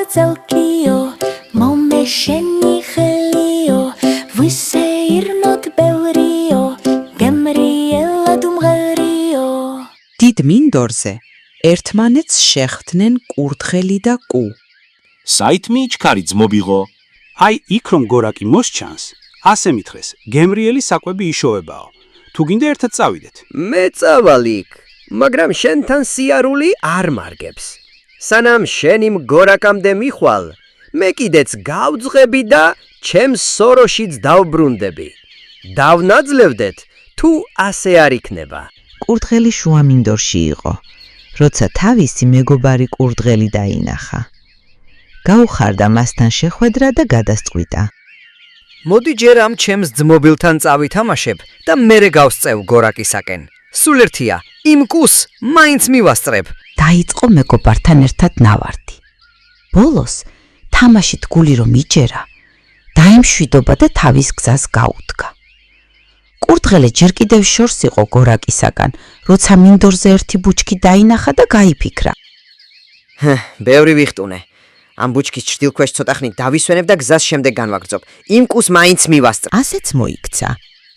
გრძელკიო მომეშენი ხელიო ვისეირნოთ ბევრიო გემრიელად უმღერიო დიდ მინდორზე ერთმანეთს შეხვდნენ კურთხელი და კუ. საით მიიჩქარი ძმობიღო? აი იქ რომ გორაკი მოსჩანს, ასე მითხრეს, გემრიელი საკვები იშოვებაო. თუ გინდა ერთად წავიდეთ. მე წავალ იქ, მაგრამ შენთან სიარული არ მარგებს. სანამ შენი მგორაკამდე მიხვალ, მე კიდეც გავძღები და ჩემს სოროშიც დავბრუნდები. დავნაძლევდეთ, თუ ასე არ იქნება. კურთხელი შუა მინდორში იყო, როცა თავისი მეგობარი კურდღელი დაინახა. გაუხარდა მასთან შეხვედრა და გადასწყვიტა. მოდი ჯერ ამ ჩემს ძმობილთან წავითამაშებ და მერე გავსწევ გორაკისაკენ. სულ ერთია, იმ კუს მაინც მივასწრებ. დაიწყო მეგობართან ერთად ნავარდი. ბოლოს თამაშით გული რომ იჯერა, დაემშვიდობა და თავის გზას გაუდგა. კურდღელი ჯერ კიდევ შორს იყო გორაკისაგან, როცა მინდორზე ერთი ბუჩქი დაინახა და გაიფიქრა. ბევრი ვიხტუნე. ამ ბუჩქის ჭრდილქვეშ ცოტა ხნით დავისვენებ და გზას შემდეგ განვაგრძობ. იმ კუს მაინც მივასწრებ. ასეც მოიქცა.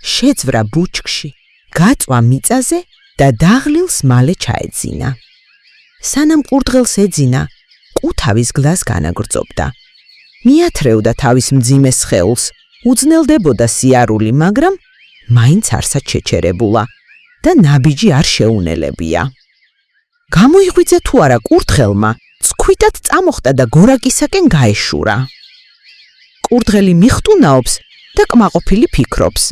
შეძვრა ბუჩქში, გაწვა მიწაზე და დაღლილს მალე ჩაეძინა. სანამ კურდღელს ეძინა, კუ თავის გლას განაგრძობდა. მიათრევდა თავის მძიმე სხეულს, უძნელდებოდა სიარული, მაგრამ მაინც არსად შეჩერებულა და ნაბიჯი არ შეუნელებია. გამოიღვიძა თუ არა კურდღელმა, ცქვიტად წამოხდა და გორაკისაკენ გაეშურა. კურდღელი მიხტუნაობს და კმაყოფილი ფიქრობს.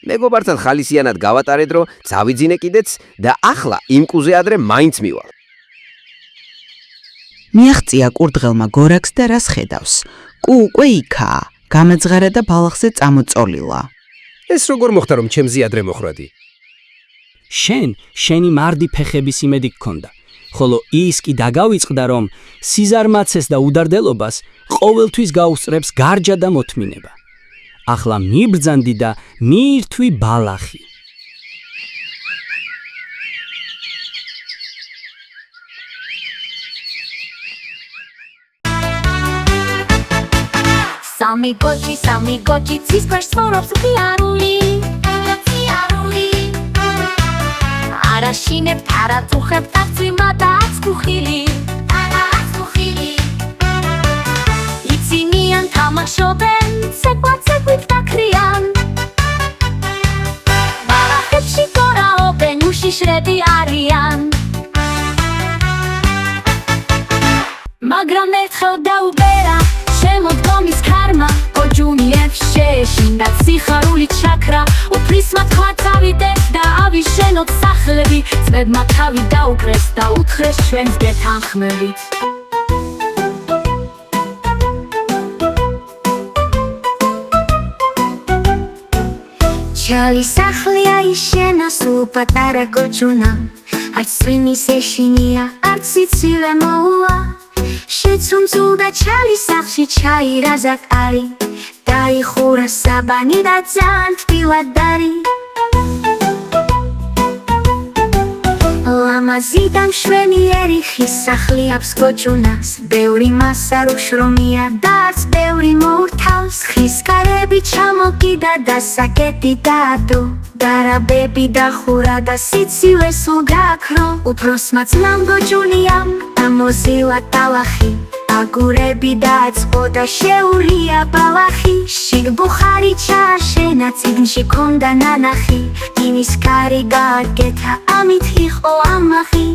მეგობართან ხალისიანად გავატარეთ, რომ წავიძინე კიდეც და ახლა იმ კუზე ადრე მაინც მივალ. მიაღწია კურდღელმა გორაკს და რას ხედავს. კუ უკვე იქაა, გამეძღარა და ბალახზე წამოწოლილა. ეს როგორ მოხდა რომ ჩემზე ადრე მოხრადი? შენი მარდი ფეხების იმედი გქონდა. ხოლო ის კი დაგავიწყდა რომ სიზარმაცეს და უდარდელობას ყოველთვის გაუსწრებს გარჯა და მოთმინება. ახლა მიბრძანდი და მიირთვი ბალახი. სამი გოჭი ცისფერს მორობს ღიარული არაშინებთ, არაწუხებთ, აღწვიმა და აცკუხილი იცინიან, თამაშობენ, ცეკვით დაქრიან ბალახებში გორაობენ, უშიშრები არიან მაგრამ ერთხელ დაუბერა შემოდგომის ქარმა გოჯუნიებს შეეშინდა სიხარული ჩაქრა უფლისმა თქვა წავიდეთ და ავიშენოთ სახლები წვებმა თავი დაუკრეს და უთხრეს ჩვენს გეთანხმებით ჩალი სახლი აიშენა სულ პატარა გოჯუნა არც წვიმის ეშინია არც სიცივე მოუვა შეცუნცულდა ჩალი სახლში ჩაირა ზაკარი დაიხურა საბანი და ძალიან თბილად დარი ლამაზი და მშვენიერი ხის სახლი აქვს გოჯუნას ბევრი მასა რუშრომია და არც ბევრი მოურთავს ხის კარები ჩამოკიდა და საკეტი დაადო დარაბები დახურა და სიცივე სულ გააქრო უფროსმა ძმამ გოჯუნიამ ამოზილა ტალახი აგურები დააწყო და შეურია ბალახი შიგ ბუხარი ჩააშენა წიგნში ქონდა ნანახი იმის კარი გააკეთა ამით იყო ამახი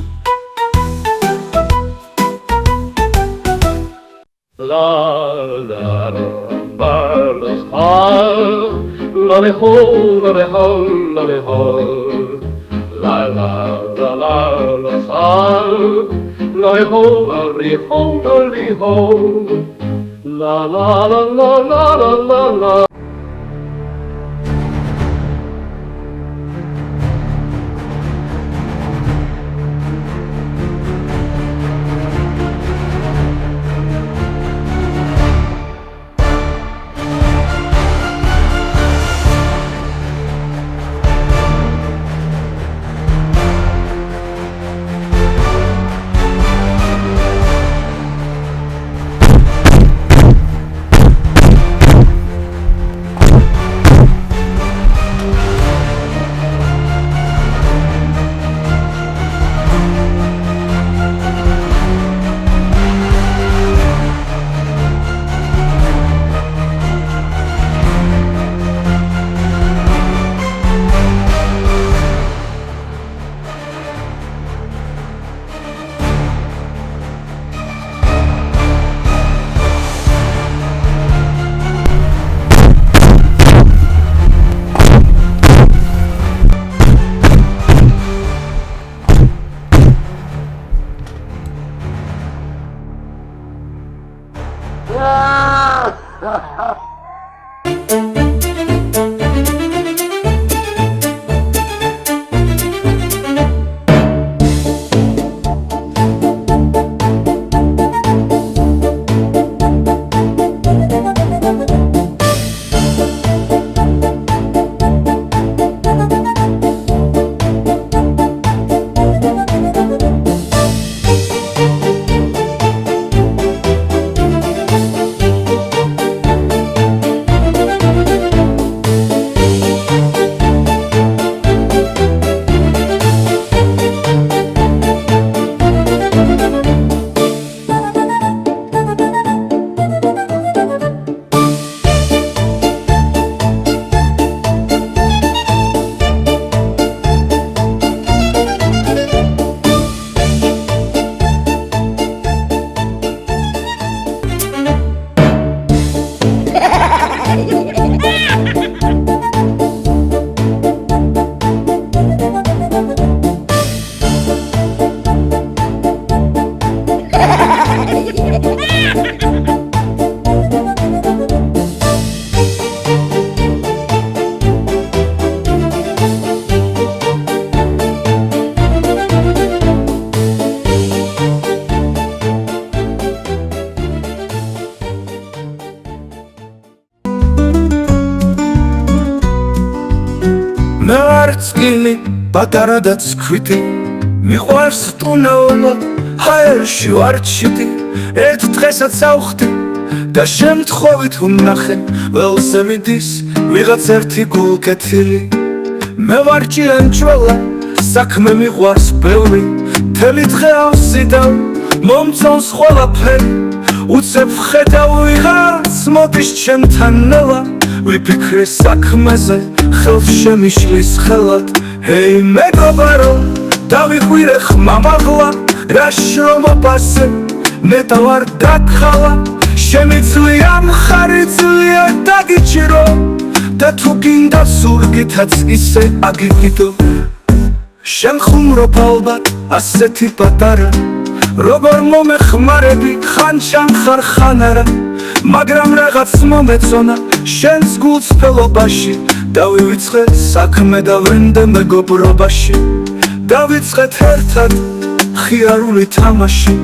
მე ვარ წილი პატარა და ცქვიტი მიყვარს ტუნაოლა ჰაერში ვარ ჩიტი ერთ დღესაც ავხდი და შემთხვევით ვნახე ველზე მიდის ვიღაც ერთი გულკეთილი მე ვარ ჭიანჭველა საქმე მიყვარს ბევრი მთელი დღე ავსიდავ მომწონს ყველაფერი უცებ ხედავ ვიღაც მოდის ჩემთან ნელა ვიფიქრე საქმეზე ხელს შემიშლის ხელად ჰეი მეგობარო დავიხვირე ხმამაღლა რა შრომობაზე ნეტა ვარ დაქალა შემიძლია მხარი ძლია დაგიჭირო და თუ გინდა ზურგითაც ისე აგიგიდო შენ ხუმრობ ალბათ ასეთი პატარა როგორ მომეხმარები ხანჩან ხარ ხან არა მაგრამ რაღაც მომეწონა შენს გულწრფელობაში დავივიწყეთ საქმე და ვრინდე მეგობრობაში დავიწყეთ ერთად ხიარული თამაში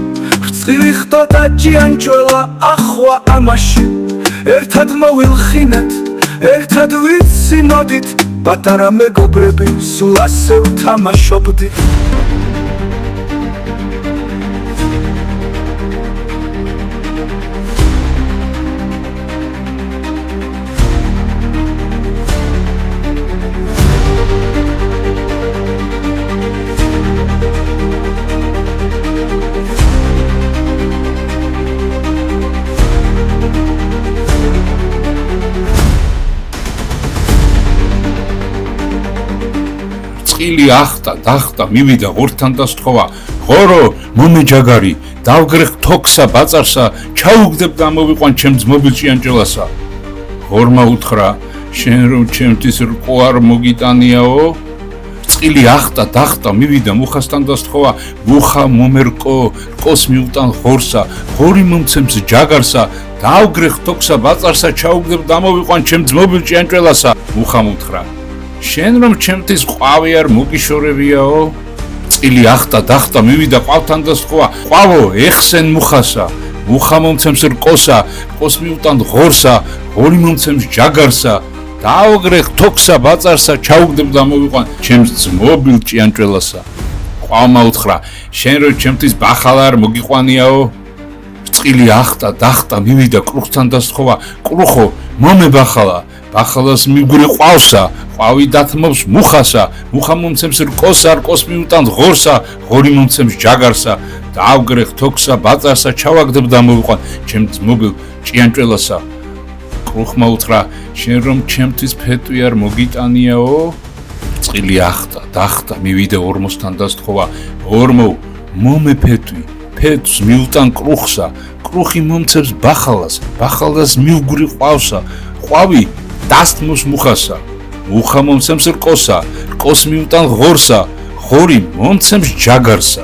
ვრცილი ხტო და ჭიანჭველა ახვა ამაში ერთად მოვილხინეთ ერთად ვიცინოდით პატარა მეგობრები სულ ასე ვთამაშობდით წილი ახტა დახტა მივიდა ღორთან და სთხოვა ღორო მომეჯაგარი დავგრეხ თოქსა ბაწარსა ჩაუგდებ და მოვიყვან ჩემს მობილჭიანჭელასა ღორმა უთხრა შენ რომ ჩემთვის რკო არ მოგიტანიაო წილი ახტა დახტა მივიდა მუხასთან და სთხოვა მუხა მომერკო რკოს მიუტან ღორსა ღორი მომცემს ჯაგარსა დავგრეხ თოქსა ბაწარსა ჩაუგდებ და მოვიყვან ჩემს მობილჭიანჭელასა მუხამ უთხრა შენ რომ ჩემთვის ყვავი არ მოგიშორებიაო წილი ახტა დახტა მივიდა ყვავთან და სთხოვა ყვავო ეხსენ მუხასა მუხა მომცემს რკოსა რკოს მიუტან ღორსა ღორი მომცემს ჯაგარსა დავგრეხ თოქსა ბაწარსა ჩაუგდებ და მოვიყვან ჩემს მობილ ჭიანჭველასა ყვავმა უთხრა შენ რომ ჩემთვის ბახალა არ მოგიყვანიაო წილი ახტა დახტა მივიდა კრუხთან და სთხოვა კრუხო მომებახალა ბახალას მიგური ყვავსა ყვავი დათმობს მუხასა მუხა მომცემს რკოსა რკოს მიუტანს ღორსა ღორი მომცემს ჯაგარსა დავგრეხ თოქსა ბაწარსა ჩავაგდებ და მოვიყვან ჩემს მობილ ჭიანჭველასა კრუხმა უთხრა შენ რომ ჩემთვის ფეტვი არ მოგიტანიაო წილი ახტა დახტა მივიდა ორმოსთან და სთხოვა ორმო მომე ფეტვი ფეტვს მიუტან კრუხსა კრუხი მომცემს ბახალას ბახალას მიგური ყვავსა ყვავი დასთმობს მუხასა მუხა მომცემს რკოსა რკოს მიუტან ღორსა ღორი მომცემს ჯაგარსა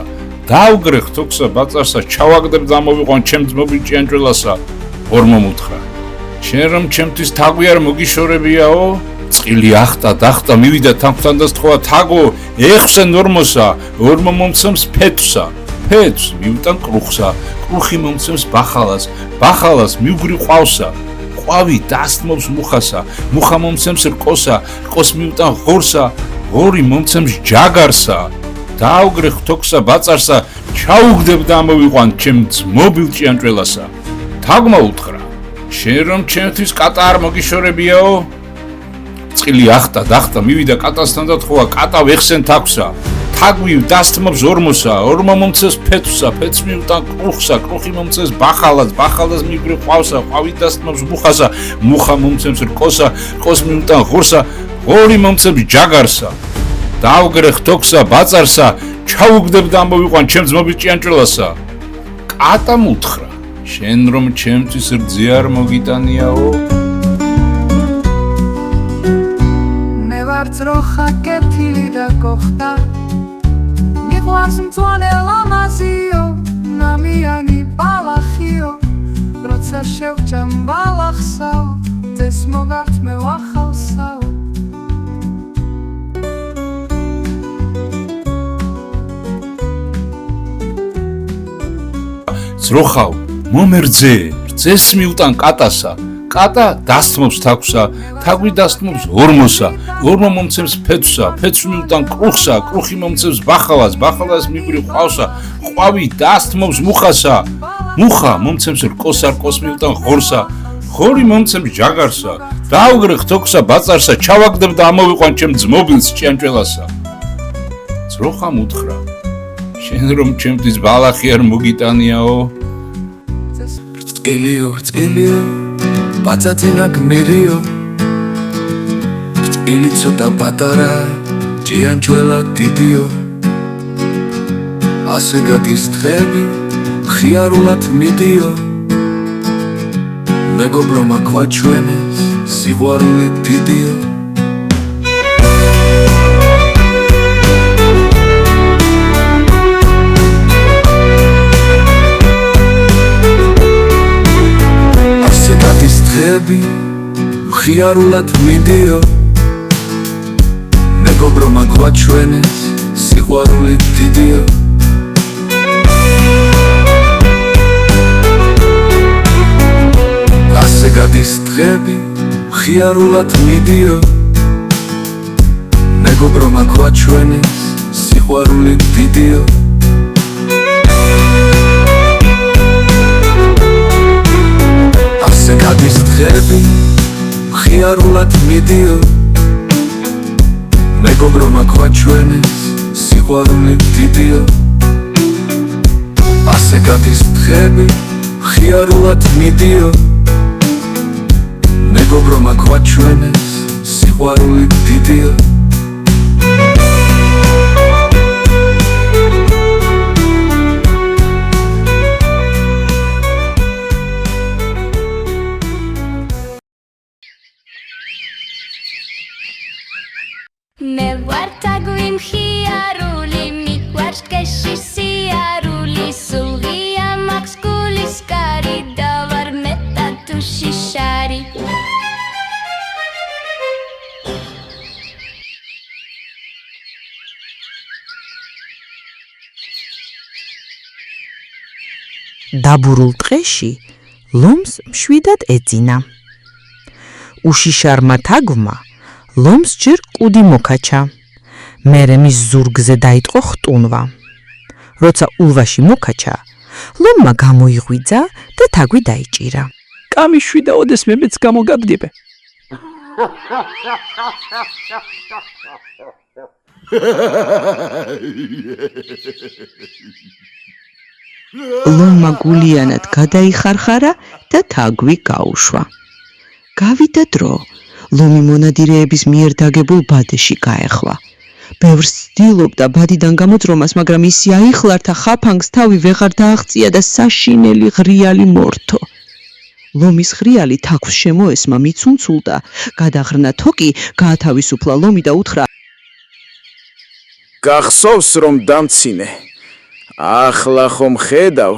დავგრეხ თოქსა ბაწარსა ჩავაგდებ და მოვიყვან ჩემს მობილ ჭიანჭველასა ორმომ უთხრა შენ რომ ჩემთვის თაგვი არ მოგიშორებიაო წილი ახტა დახტა მივიდა თანხმთან და სთხოვა თაგო ეხსენ ორმოსა ორმო მომცემს ფეტვსა ფეტვს მიუტან კრუხსა კრუხი მომცემს ბახალას ბახალას მიგური ყვავსა ყვავი დასთმობს მუხასა მუხა მომცემს რკოსა რკოს მიუტან ღორსა ღორი მომცემს ჯაგარსა დავგრეხ თოქსა ბაწარსა ჩაუგდებ და მოვიყვან ჩემს მობილ ჭიანჭველასა თაგმა უთხრა შენ რომ ჩემთვის კატა არ მოგიშორებიაო წილი ახტა დახტა მივიდა კატასთან და თხოვა კატა ვეხსენ თაგვსა თაგვი დასთმობს ორმოსა ორმო მომცემს ფეტვსა ფეტვს მიუტან კრუხსა კრუხი მომცემს ბახალას ბახალას მიგრი ყვავსა ყვავი დასთმობს მუხასა მუხა მომცემს რკოსა რკოს მიუტან ღორსა ღორი მომცემს ჯაგარსა დავგრეხ თოქსა ბაწარსა ჩაუგდებ და მოვიყვან ჩემს მობილ ჭიანჭველასა კატამ უთხრა შენ რომ ჩემთვის რძე არ მოგიტანიაო მე ვარ ძროხა კეთილი და გოხტა მიყვარს მწვანე ლამაზიო ნამიანი შევჭამ ბალახსავ ეს მოგართ მე ვახალსავ ძროხავ მომერძე რძეს მიუტან კატასა კატა დასთმობს თაგვსა თაგვი დასთმობს ორმოსა ორმო მომცემს ფეცსა ფეცს მიუტან კრუხსა კრუხი მომცემს ბახალას ბახალას მიგვრი ყვავსა ყვავი დასთმობს მუხასა მუხა მომცემს რკოს რკოს მიუტან ღორსა ღორი მომცემს ჯაგარსა დავგრეხ თოქსა ბაწარსა ჩავაგდებ და ამოვიყვან ჩემ ძმობილს ჭიანჭველასა ძროხამ უთხრა შენ რომ ჩემთვის ბალახი არ მოგიტანიაო წკილიო ბაწაწინა გმირიო წკილი ცოტა პატარა ჭიანჭველა დიდიო ასე გადის დღები ხიარულად მიდიო მეგობრო მაქვთ ჩვენს სიყვარული დიდიო დღები ხიარულად მიდიო მეგობრო მაქვთ ჩვენს სიყვარული დიდიო ასე გადის დღები ხიარულად მიდიო მეგობრო მაქვთ ჩვენს სიყვარული დიდიო ასე გადის დღები ხიარულად მიდიო მეგობრო მაქვთ ჩვენს სიყვარული დიდიო ასე გადის დღები ხიარულად მიდიო მეგობრო მაქვთ ჩვენს სიყვარული დიდიო მე ვარ თაგვი მხიარული მიყვარს ტყეში სიარული სულღია მაქვს გულის კარი და ვარ მეტად თუ შიშარი დაბურულ ტყეში ლომს მშვიდად ეძინა უშიშარმა თაგვმა ლომს ჯერ კუდი მოკაჩა მერე მის ზურგზე დაიწყო ხტუნვა როცა ულვაში მოკაჩა ლომმა გამოიღვიძა და თაგვი დაიჭირა კამიშვიდა ოდესმე მეც გამოგაგდიბე ლომმა გულიანად გადაიხარხარა და თაგვი გაუშვა გავიდა დრო ლომი მონადირეების მიერ დაგებულ ბადეში გაეხვა. ბევრს ცდილობდა ბადიდან გამოძრომას, მაგრამ ისი აიხლართა ხაფანგს თავი ვეღარ დააღწია და საშინელი ღრიალი მორთო. ლომის ღრიალი თაგვს შემოესმა, მიცუნცულდა, გადახრნა თოკი, გაათავისუფლა ლომი და უთხრა: გახსოვს რომ დამცინე. ახლა ხომ ხედავ,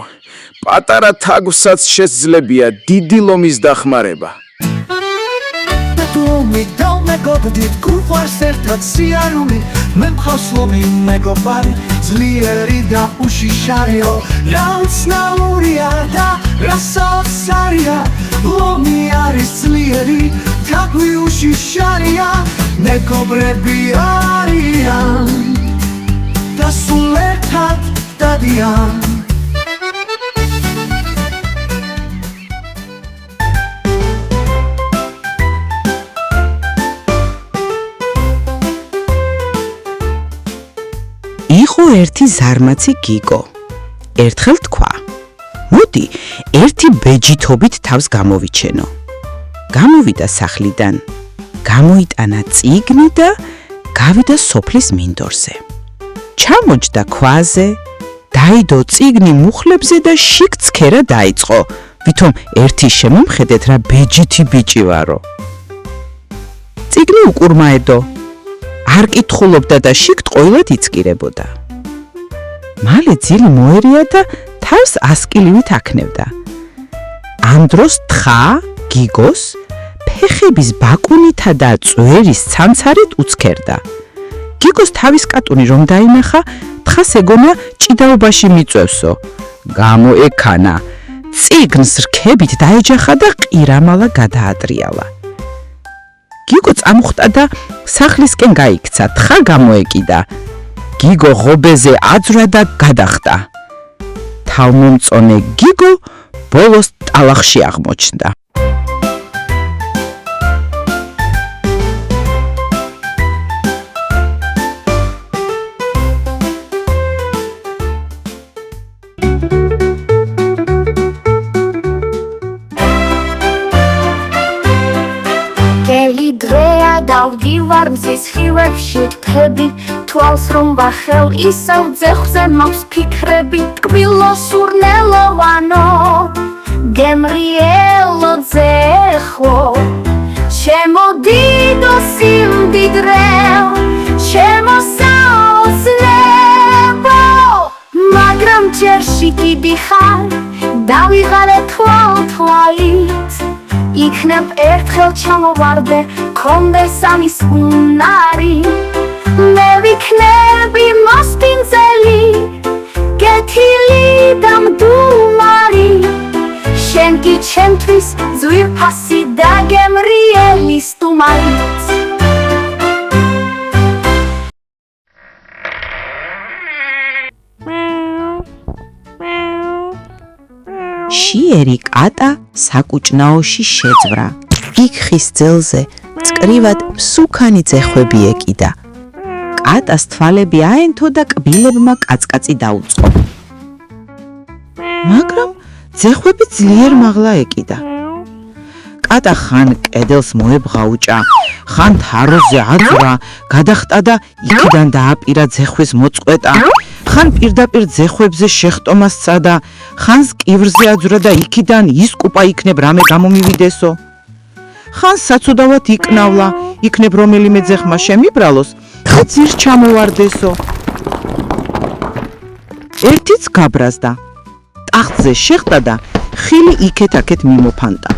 პატარა თაგვსაც შესძლებია დიდი ლომის დახმარება. ლომი დავმეგობდით გუყვარს ერთად სიარული მე მხავს ლომი მეგობარი ძლიერი და უშიშარიო რაუცნაურია და რასაოცარია ლომი არის ძლიერი თაგვი უშიშარია მეგობრები არიან და სულ ერთად დადიან იყო ერთი ზარმაცი გიგო. ერთხელ თქვა: მოდი, ერთი ბეჯითობით თავს გამოვიჩენო. გამოვიდა სახლიდან, გამოიტანა წიგნი და გავიდა სოფლის მინდორზე. ჩამოჯდა ქვაზე, დაიდო წიგნი მუხლებზე და შიგ ცქერა დაიწყო, ვითომ ერთი შემომხედეთ რა ბეჯითი ბიჭი ვარო. წიგნი უკურმაედო. არ კითხულობდა და შიგ ტყოილად იცკირებოდა. მალე ძილი მოერია და თავს ასკილივით აქნევდა. ამ დროს თხა გიგოს ფეხების ბაკუნითა და წვერის ცანცარით უცქერდა. გიგოს თავის კატუნი რომ დაინახა, თხას ეგონა ჭიდაობაში მიწევსო. გამოექანა, წიგნს რქებით დაეჯახა და ყირამალა გადაატრიალა. გიგო წამოხტა და სახლისკენ გაიქცა, თხა გამოეკიდა. გიგო ღობეზე აძვრა და გადახტა. თავმომწონე გიგო ბოლოს ტალახში აღმოჩნდა. დავდივარ მზის ხილებში თები თვალს რომ ვახელ ისევ ძეხზე მაქვს ფიქრები ტკბილო სურნელოვანო გემრიელო ძეხო შემოდიდო სიმდიდრეო შემოსაოცნებო მაგრამ ჯერში კიდი ხარ დავიღალე თვალთვალით იქნებ ერთხელ ჩამოვარდე კონდეს სამის უნარი მე ვიქნები მოსპინძელი გეთილი და მდუმარი შენ კი ჩემთვის ძვირფასი და გემრიელი სტუმარით შიერი კატა საკუჭნაოში შეძვრა. იქ ხის ძელზე წკრივად მსუქანი ძეხვები ეკიდა. კატას თვალები აენთო და კბილებმა კაცკაცი დაუწყო. მაგრამ ძეხვები ძლიერ მაღლა ეკიდა. კატა ხან კედელს მოებღაუჭა, ხან თაროზე აძვრა, გადახტა და იქიდან დააპირა ძეხვის მოწყვეტა. ხან პირდაპირ ძეხვებზე შეხტომა სცადა, ხანს კივრზე აძვრა და იქიდან ისკუპა იქნებ რამე გამომივიდესო. ხან საცუდავად იქნავლა, იქნებ რომელიმე ძეხმა შემიბრალოს და ძირს ჩამოვარდესო. ერთიც გაბრაზდა, ტახტზე შეხტა და ხილი იქეთ-აქეთ მიმოფანტა.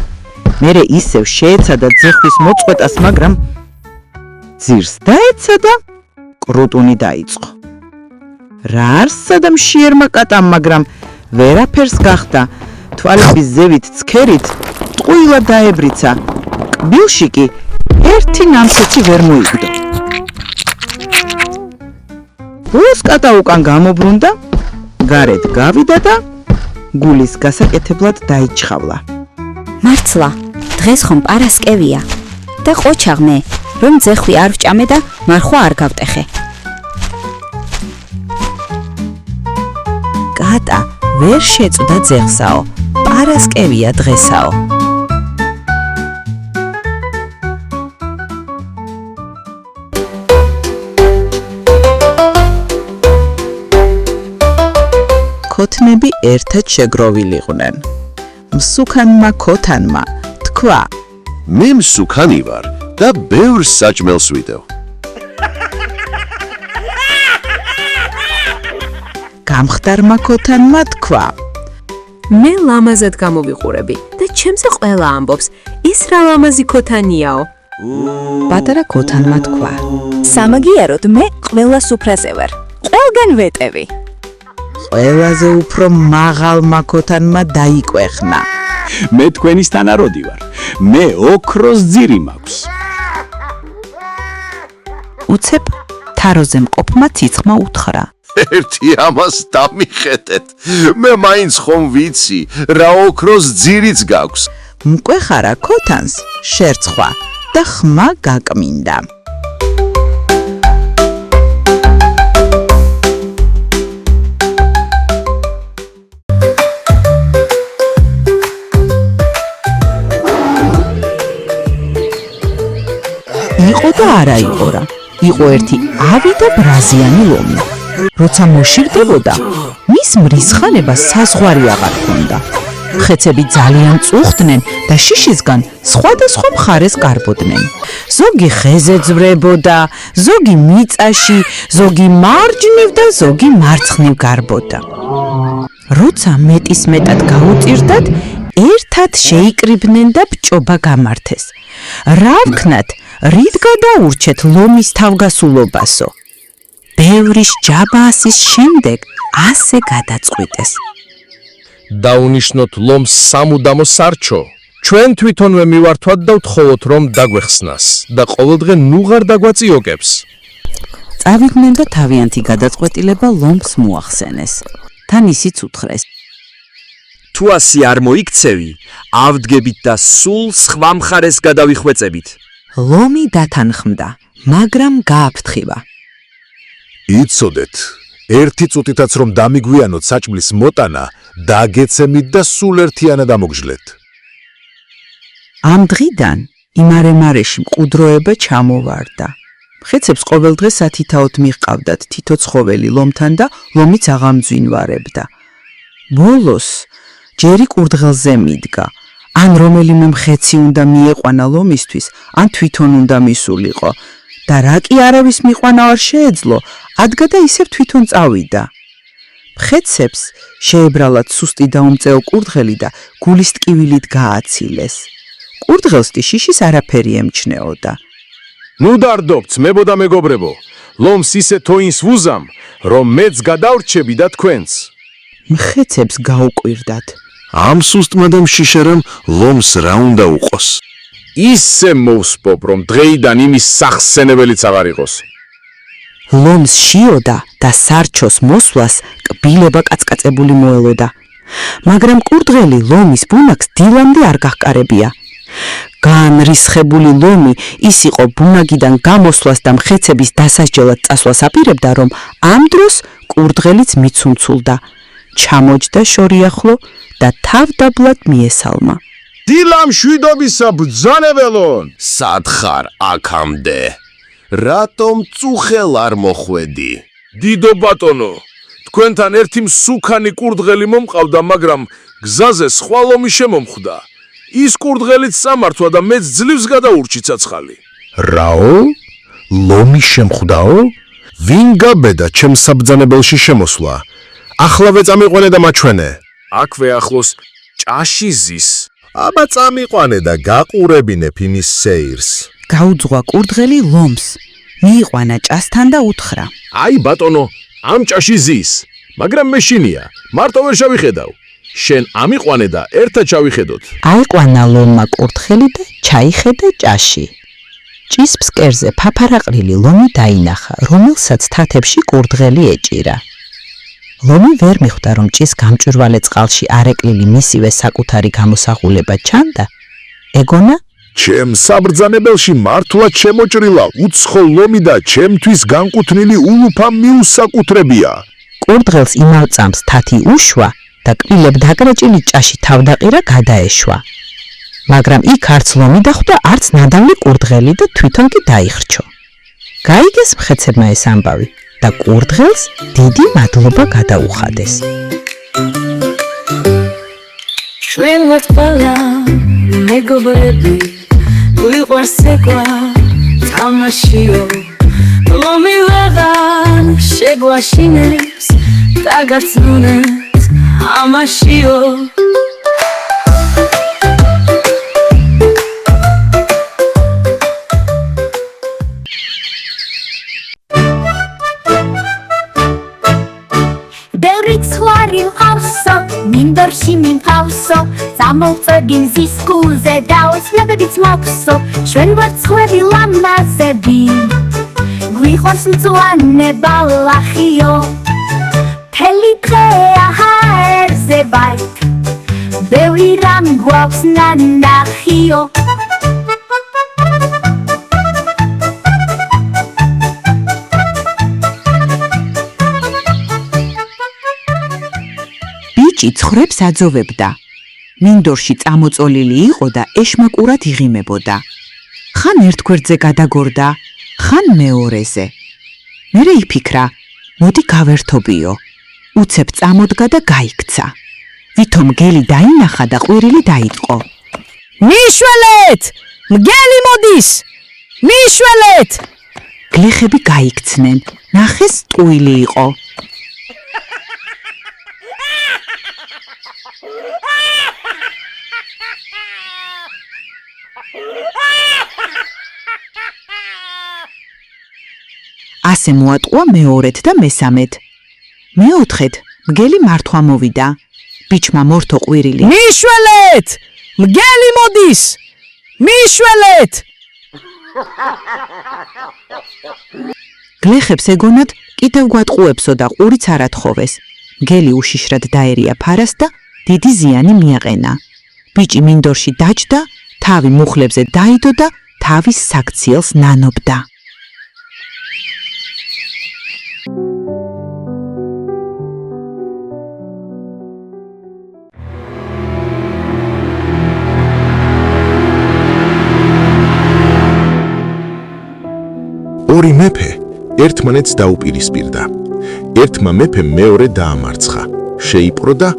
მერე ისევ შეეცადა ძეხვის მოწყვეტას, მაგრამ ძირს დაეცა და კრუტუნი დაიწყო. რა არსადა მშიერმა კატამ, მაგრამ ვერაფერს გახდა. თვალების ზევით ცქერით ტყუილა დაებრიცა. კბილში კი ერთი ნამცეცი ვერ მოიგდო. ბოლოს კატა უკან გამობრუნდა, გარეთ გავიდა და გულის გასაკეთებლად დაიჩხავლა. მართლა, დღეს ხომ პარასკევია და ყოჩაღმე, რომ ძეხვი არ ვჭამე და მარხვა არ გავტეხე. კატა ვერ შეწვდა ძეხსაო, პარასკევია დღესაო. ქოთნები ერთად შეგროვილიყვნენ. მსუქანმა ქოთანმა თქვა: მე მსუქანი ვარ და ბევრ საჭმელს ვიდევ. გამხდარმა ქოთანმა თქვა: მე ლამაზად გამოვიყურები და ჩემზე ყველა ამბობს, ის რა ლამაზი ქოთანიაო. პატარა ქოთანმა თქვა: სამაგიეროდ მე ყველა სუფრაზე ვარ. ყველგან ვეტევი. ყველაზე უფრო მაღალმა ქოთანმა დაიკვეხნა: მე თქვენის თანაროდი ვარ. მე ოქროს ძირი მაქვს. უცებ თაროზე მყოფმა ციცხმა უთხრა: ერთი ამას დამიხედეთ. მე მაინც ხომ ვიცი, რა ოქროს ძირიც გაქვს. მკვეხარა ქოთანს შერცხვა და ხმა გაკმინდა. იყო და არა იყო რა. იყო ერთი ავი და ბრაზიანი ლომი. როცა მოშირდებოდა, მის მრისხანებას საზღვარი აღარ ჰქონდა. ხეცები ძალიან წუხდნენ და შიშისგან სხვადასხვა მხარეს გარბოდნენ. ზოგი ხეზე ძვრებოდა, ზოგი მიწაში, ზოგი მარჯვნივ და ზოგი მარცხნივ გარბოდა. როცა მეტის მეტად გაუტირდათ, ერთად შეიკრიბნენ და ბჭობა გამართეს. რა ვქნათ, რით გადაურჩეთ ლომის თავგასულობასო? ბევრი ჯაბასის შემდეგ ასე გადაწყვიტეს. დაუნიშნოთ ლომს სამუდამო სარჩო. ჩვენ თვითონვე მივართვათ და ვთხოვოთ რომ დაგვეხსნას და ყოველდღე ნუღარ დაგვაწიოკებს. წავიდნენ და თავიანთი გადაწყვეტილება ლომს მოახსენეს. თან ისიც უთხრეს. თუ ასე არ მოიქცევი, ავდგებით და სულ სხვა მხარეს გადავიხვეწებით. ლომი დათანხმდა, მაგრამ გააფრთხილა. იცოდეთ, ერთი წუთითაც რომ დამიგვიანოთ საჭმლის მოტანა, დაგეცემით და სულ ერთიანად ამოგჟლეთ. ამ დღიდან იმარე-მარეში მყუდროება ჩამოვარდა. მხეცებს ყოველდღე სათითაოდ მიჰყავდათ თითო ცხოველი ლომთან და ლომიც აღამძვინვარებდა. ბოლოს ჯერი კურდღელზე მიდგა. ან რომელიმე მხეცი უნდა მიეყვანა ლომისთვის, ან თვითონ უნდა მისულიყო. და რა კი არავის მიყვანა არ შეეძლო, ადგა და ისევ თვითონ წავიდა. მხეცებს შეებრალათ სუსტი და უმწეო კურდღელი და გულის ტკივილით გააცილეს. კურდღელს შიშის არაფერი ემჩნეოდა. ნუ დარდობთ, მებოდა მეგობრებო, ლომს ისე თოინს ვუზამ, რომ მეც გადავრჩები და თქვენც. მხეცებს გაუკვირდათ. ამ სუსტმა და მშიშერამ ლომს რა უნდა უყოს? ისე მოვსპობ, რომ დღეიდან იმის სახსენებელიც აღარ იყოს. ლომს შიოდა და სარჩოს მოსვლას კბილება კაცკაცებული მოელოდა. მაგრამ კურდღელი ლომის ბუნაკს დილამდე არ გაჰკარებია. განრისხებული ლომი ის იყო ბუნაგიდან გამოსვლას და მხეცების დასასჯელად წასვლას აპირებდა, რომ ამ დროს კურდღელიც მიცუნცულდა. ჩამოჯდა შორიახლო და თავდაბლად მიესალმა. დილა მშვიდობისა ბრძანებელონ! სათხარ აქამდე. რატომ წუხელ არ მოხვედი? დიდო ბატონო, თქვენთან ერთი მსუქანი კურდღელი მომყავდა, მაგრამ გზაზე სხვა ლომი შემომხვდა. ის კურდღელიც სამართვა და მეც ძლივს გადაურჩი ცაცხალი. რაო? ლომი შემხვდაო? ვინ გაბედა ჩემს საბრძანებელში შემოსვლა? ახლავე წამიყვანე და მაჩვენე. აქვე ახლოს ჭაში ზის. აბა წამიყვანე და გაყურებინე ფინის სეირს. გაუძღვა კურდღელი ლომს. მიიყვანა ჭასთან და უთხრა. აი ბატონო, ამ ჭაში ზის, მაგრამ მეშინია, მარტო ვერ შევიხედავ. შენ ამიყვანე და ერთად ჩავიხედოთ. აიყვანა ლომმა კურდღელი და ჩაიხედა ჭაში. ჭის ფსკერზე ფაფარაყრილი ლომი დაინახა, რომელსაც თათებში კურდღელი ეჭირა. ლომი ვერ მიხვდა, რომ ჭის გამჭვირვალე წყალში არეკლილი მისივე საკუთარი გამოსახულება ჩანდა. ეგონა ჩემ საბრძანებელში მართლაც შემოჭრილა უცხო ლომი და ჩემთვის განკუთვნილი ულუფა მიუსაკუთრებია. კურდღელს იმავ წამს თათი უშვა და კბილებ დაკრეჭილი ჭაში თავდაყირა გადაეშვა. მაგრამ იქ არც ლომი დახვდა, არც ნადავლი კურდღელი და თვითონ კი დაიხრჩო. გაიგეს მხეცებმა ეს ამბავი და კურდღელს დიდი მადლობა გადაუხადეს. ჩვენ ვართ ყველა მეგობრები, ვიყვარს ეგვა თამაშიო, ლომი ვეღარ შეგვაშინებს და გაცნუნებს ამაშიო. მინდორში მიმყავსო, სამოვწერგინ ზის კულზე და ოცნებებიც მოგსო, ჩვენ ვართ სხვები ლამაზები, გვიყვარს მწვანება ლახიო, მთელი დღეა ჰაერზე ვართ, ბევრი რამ გვაქვს ნანახიო. ცხრებს აძოვებდა. მინდორში წამოწოლილი იყო და ეშმაკურად იღიმებოდა. ხან ერთ გვერდზე გადაგორდა, ხან მეორეზე. მერე იფიქრა, მოდი გავერთობიო. უცებ წამოდგა და გაიქცა. ვითომ მგელი დაინახა და ყვირილი დაიტყო. მიშველეთ! მგელი მოდის! მიშველეთ! გლეხები გაიქცნენ, ნახეს ტყუილი იყო. ასე მოატყუა მეორედ და მესამედ. მეოთხედ მგელი მართვა მოვიდა. ბიჭმა მორთო ყვირილი. მიშველეთ! მგელი მოდის! მიშველეთ! გლეხებს ეგონათ კიდევ გვატყუებსო და ყურიც არ ათხოვეს. მგელი უშიშრად დაერია ფარას და დიდი ზიანი მიაყენა. ბიჭი მინდორში დაჯდა, თავი მუხლებზე დაიდო და თავის საქციელს ნანობდა. ორი მეფე ერთმანეთს დაუპირისპირდა. ერთმა მეფემ მეორე დაამარცხა, შეიპყრო და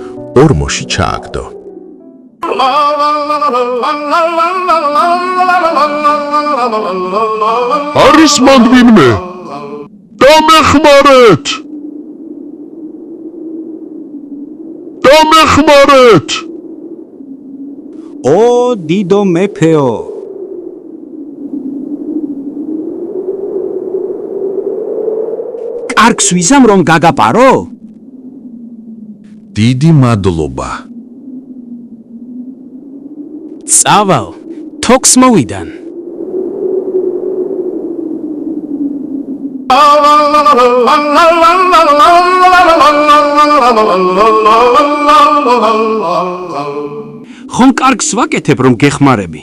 ორმოში ჩააგდო. არის მანდ ვინმე? დამეხმარეთ! დამეხმარეთ! ო დიდო მეფეო, კარგს ვიზამ რომ გაგაპარო? დიდი მადლობა. წავალ, თოქს მოვიდან. ხომ კარგს ვაკეთებ რომ გეხმარები?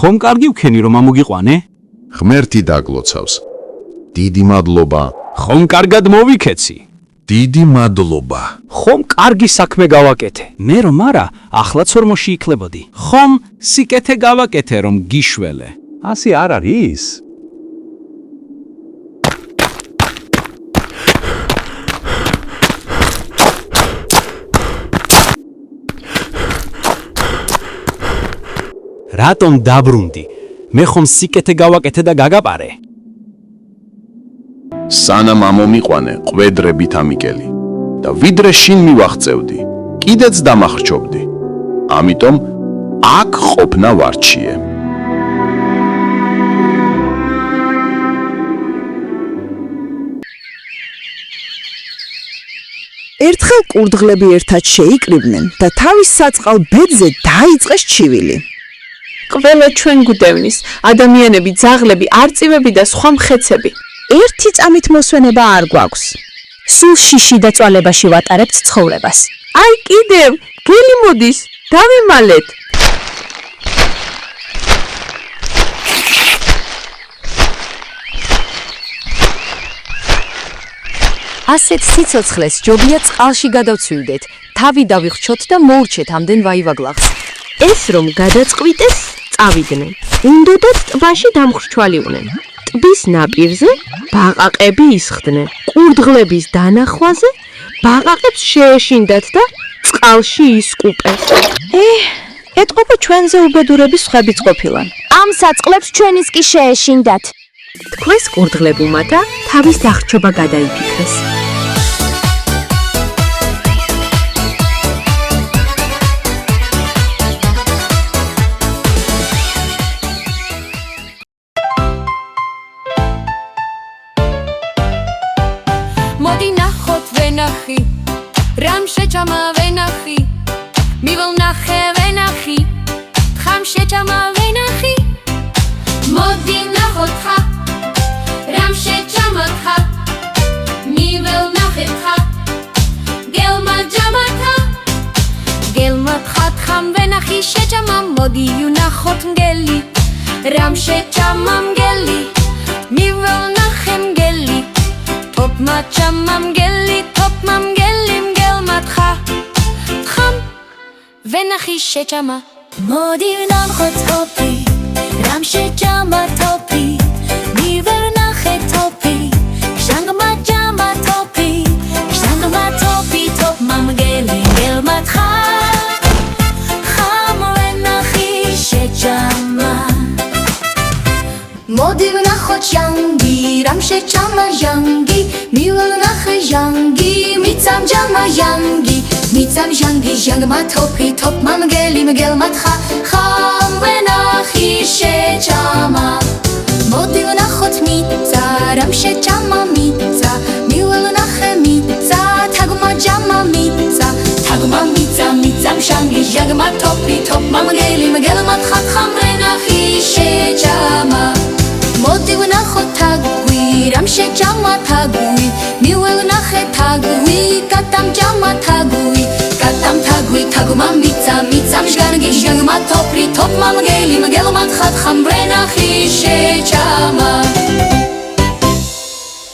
ხომ კარგი ვქენი რომ ამოგიყვანე? ღმერთი დაგლოცავს. დიდი მადლობა. ხომ კარგად მოვიქეცი? დიდი მადლობა. ხომ კარგი საქმე გავაკეთე? მე რომ არა, ახლაც ორმოში იქლებოდი. ხომ სიკეთე გავაკეთე რომ გიშველე? ასე არ არის? რატომ დაბრუნდი? მე ხომ სიკეთე გავაკეთე და გაგაპარე? სანამ ამომიყვანე ყვედრებით ამიკელი და ვიდრე შინ მივაღწევდი, კიდეც დამახრჩობდი. ამიტომ აქ ყოფნა ვარჩიე. ერთხელ კურდღლები ერთად შეიკრიბნენ და თავის საწყალ ბედზე დაიწყეს ჩივილი. ყველა ჩვენ გვდევნის, ადამიანები, ძაღლები, არწივები და სხვა მხეცები. ერთი წამით მოსვენება არ გვაქვს. სულ შიში და წვალებაში ვატარებთ ცხოვრებას. აი კიდევ, გელი მოდის, დავიმალეთ. ასეთ სიცოცხლეს ჯობია წყალში გადავცვივდეთ, თავი დავიხრჩოთ და მოურჩეთ ამდენ ვაივაგლაღს. ეს რომ გადაწყვიტეს, წავიდნენ. უნდოდათ ტბაში დამხრჩვალიყვნენ. ტბის ნაპირზე ბაყაყები ისხდნენ. კურდღლების დანახვაზე ბაყაყებს შეეშინდათ და წყალში ისკუპეს. ეთყობა ჩვენზე უბედურების ხებიც ყოფილან. ამ საწყლებს ჩვენის კი შეეშინდათ. თქვენს კურდღლებმა და თავის დახრჩობა გადაიფიქრეს. მოდი ნახოთ ვენახი, რამ შეჭამა ვენახი, მივლნახე ვენახი, ხამ შეჭამა ვენახი. მოდი ნახოთ ხა, რამ შეჭამა ხა, მივლნახე ხა, გელმა ჯამა ხა, გელმა ხათ ხამ ვენახი შეჭამა. მოდი ნახოთ მგელი, რამ შეჭამა მგელი, მივლნახე მგელი. Topma chamam geli, topmam geli, mgelmat kha kham venachi shechama. Modi namkhot topi, ram shechama topi, mi venache topi, shangma jama topi, shangma topi, topmam geli, mgelmat kha kham venachi shechama. Modi nachot yangi, ram shechama yangi, mi nache yangi, mi tsam jama yangi, მიცამ ჟანგი ჟანგმა თოფი თოფმა მგელი მგელმა თხა ხამ ვენახი შეჭამა მოდი ვნახოთ მიწა რამ შეჭამა მიწა მიველნახე მიწა თაგმა ჯამა მიწა თაგმა მიწა მიცამ ჟანგი ჟანგმა თოფი თოფმა მგელი მგელმა თხა ხამ ვენახი შეჭამა მოდი ვნახოთ თაგვი რამ შეჭამა თაგვი მიველნახე თაგვი კატამ ჯამა თაგვი კატამ თაგვი თაგმა მიწა მიცამ ჟანგი ჟანგმა თოფი თოფმა მგელი მგელმა თხა ხამ ვენახი შეჭამა